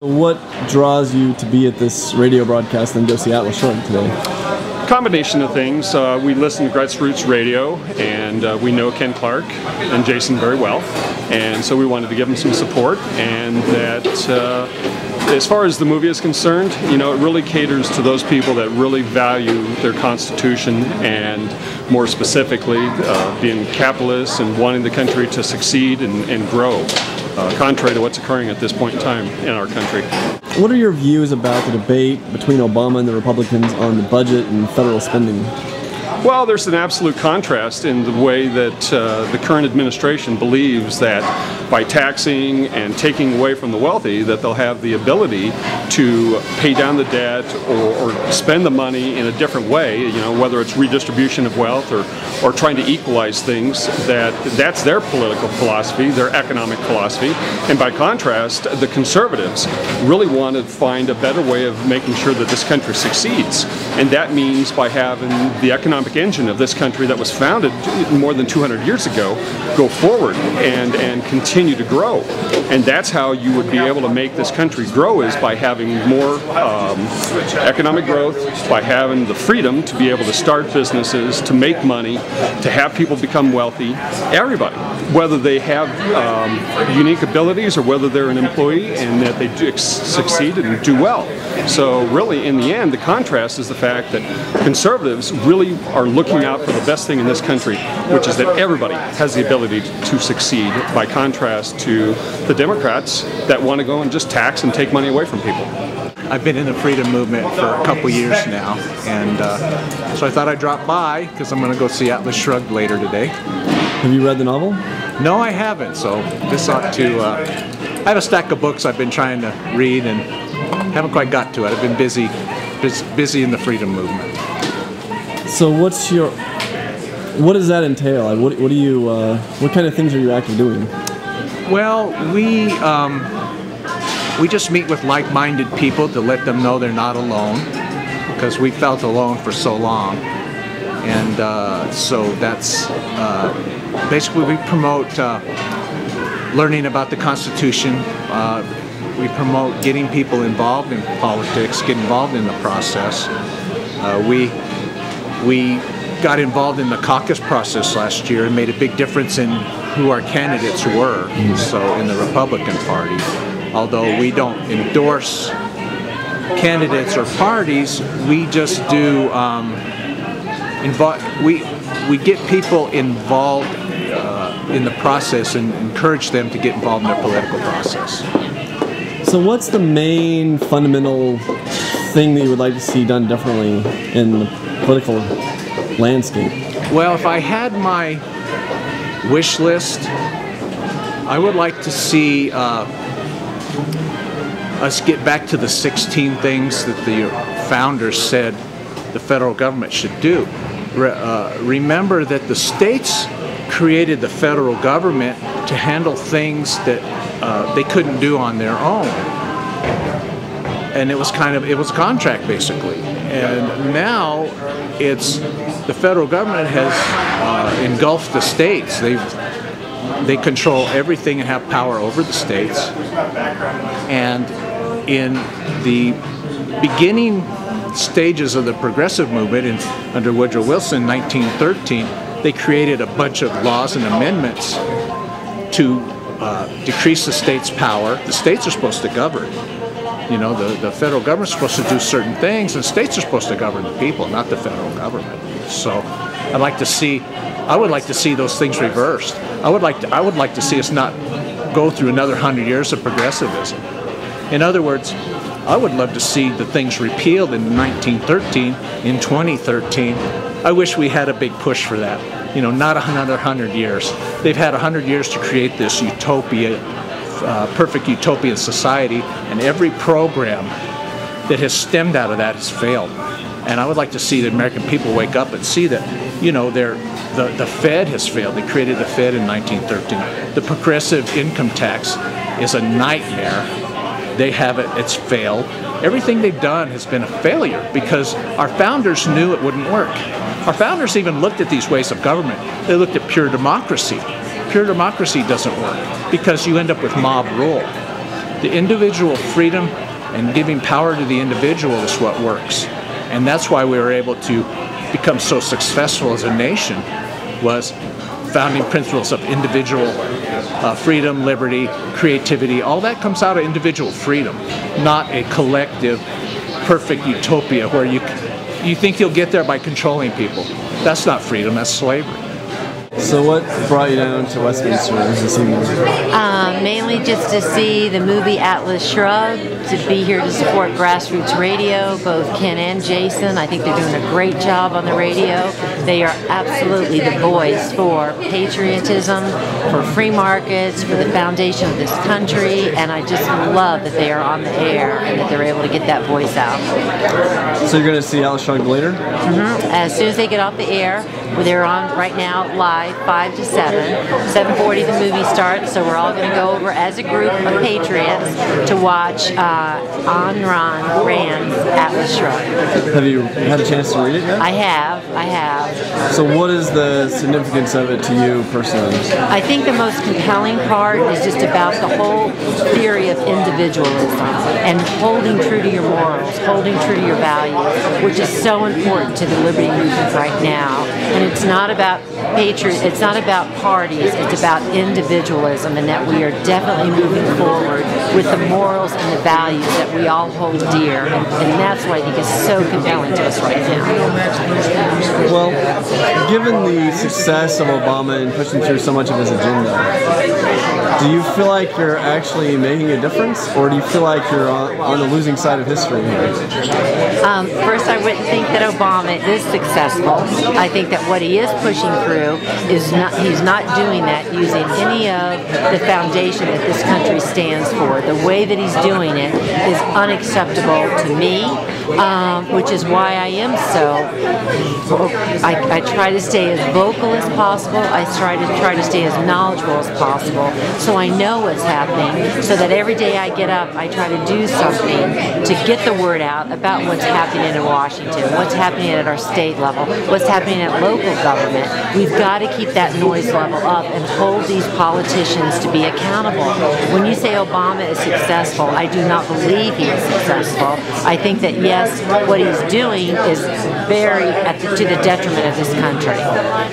What draws you to be at this radio broadcast and go see Atlas Shrugged today? Combination of things. We listen to Grassroots Radio, and we know Ken Clark and Jason very well, and so we wanted to give them some support. And that, as far as the movie is concerned, you know, it really caters to those people that really value their Constitution, and more specifically, being capitalists and wanting the country to succeed and grow. Contrary to what's occurring at this point in time in our country. What are your views about the debate between Obama and the Republicans on the budget and federal spending? Well, there's an absolute contrast in the way that the current administration believes that by taxing and taking away from the wealthy, that they'll have the ability to pay down the debt or spend the money in a different way, you know, whether it's redistribution of wealth or trying to equalize things, that's their political philosophy, their economic philosophy. And by contrast, the conservatives really want to find a better way of making sure that this country succeeds. And that means by having the economic engine of this country that was founded more than 200 years ago go forward and continue to grow. And that's how you would be able to make this country grow, is by having more economic growth, by having the freedom to be able to start businesses, to make money, to have people become wealthy. Everybody, whether they have unique abilities or whether they're an employee, and that they do succeed and do well. So really, in the end, the contrast is the fact that conservatives really are looking out for the best thing in this country, which is that everybody has the ability to succeed, by contrast to the Democrats that want to go and just tax and take money away from people. I've been in the freedom movement for a couple years now, and so I thought I'd drop by because I'm going to go see Atlas Shrugged later today. Have you read the novel? No, I haven't, so this ought to... I have a stack of books I've been trying to read and haven't quite got to it. I've been busy in the freedom movement. So what does that entail? Like, what do you what kind of things are you actually doing? Well, we just meet with like-minded people to let them know they're not alone, because we felt alone for so long. And so that's basically, we promote learning about the Constitution. We promote getting people involved in politics, get involved in the process. We got involved in the caucus process last year and made a big difference in who our candidates were. So in the Republican Party, although we don't endorse candidates or parties, we just do we get people involved in the process and encourage them to get involved in their political process. So what's the main fundamental thing that you would like to see done differently in the political landscape? Well, if I had my wish list, I would like to see us get back to the 16 things that the founders said the federal government should do. Remember that the states created the federal government to handle things that they couldn't do on their own. And it was a contract, basically. And now the federal government has engulfed the states. They control everything and have power over the states. And in the beginning stages of the progressive movement under Woodrow Wilson, 1913, they created a bunch of laws and amendments to decrease the states' power. The states are supposed to govern. You know, the federal government is supposed to do certain things, and states are supposed to govern the people, not the federal government. So I would like to see those things reversed. I would like to see us not go through another 100 years of progressivism. In other words, I would love to see the things repealed in 1913, in 2013. I wish we had a big push for that. You know, not another 100 years. They've had 100 years to create this utopia, perfect utopian society, and every program that has stemmed out of that has failed. And I would like to see the American people wake up and see that, you know, the Fed has failed. They created the Fed in 1913. The progressive income tax is a nightmare. They have it, it's failed. Everything they've done has been a failure because our founders knew it wouldn't work. Our founders even looked at these ways of government. They looked at pure democracy. Pure democracy doesn't work because you end up with mob rule. The individual freedom and giving power to the individual is what works. And that's why we were able to become so successful as a nation, was founding principles of individual freedom, liberty, creativity. All that comes out of individual freedom, not a collective, perfect utopia where you think you'll get there by controlling people. That's not freedom, that's slavery. So what brought you down to Westminster this evening? Mainly just to see the movie Atlas Shrugged, to be here to support Grassroots Radio, both Ken and Jason. I think they're doing a great job on the radio. They are absolutely the voice for patriotism, for free markets, for the foundation of this country, and I just love that they are on the air and that they're able to get that voice out. So you're going to see Atlas Shrugged later? Mm-hmm. As soon as they get off the air, they're on right now live 5 to 7. 7:40 the movie starts, so we're all going to go over as a group of patriots to watch Ayn Rand's Atlas Shrugged. Have you had a chance to read it yet? I have. So what is the significance of it to you personally? I think the most compelling part is just about the whole theory of individualism and holding true to your morals, holding true to your values, which is so important to the liberty movement right now. And it's not about it's not about parties, it's about individualism, and that we are definitely moving forward with the morals and the values that we all hold dear, and that's what I think is so compelling to us right now. Well, given the success of Obama in pushing through so much of his agenda, do you feel like you're actually making a difference, or do you feel like you're on the losing side of history here? First, I wouldn't think that Obama is successful. I think that what he is pushing through is he's not doing that using any of the foundation that this country stands for. The way that he's doing it is unacceptable to me, which is why I am I try to stay as vocal as possible. I try to stay as knowledgeable as possible, so I know what's happening, so that every day I get up, I try to do something to get the word out about what's happening in Washington, what's happening at our state level, what's happening at local government. We've got to keep that noise level up and hold these politicians to be accountable. When you say Obama is successful, I do not believe he is successful. I think that yes, what he's doing is very to the detriment of this country.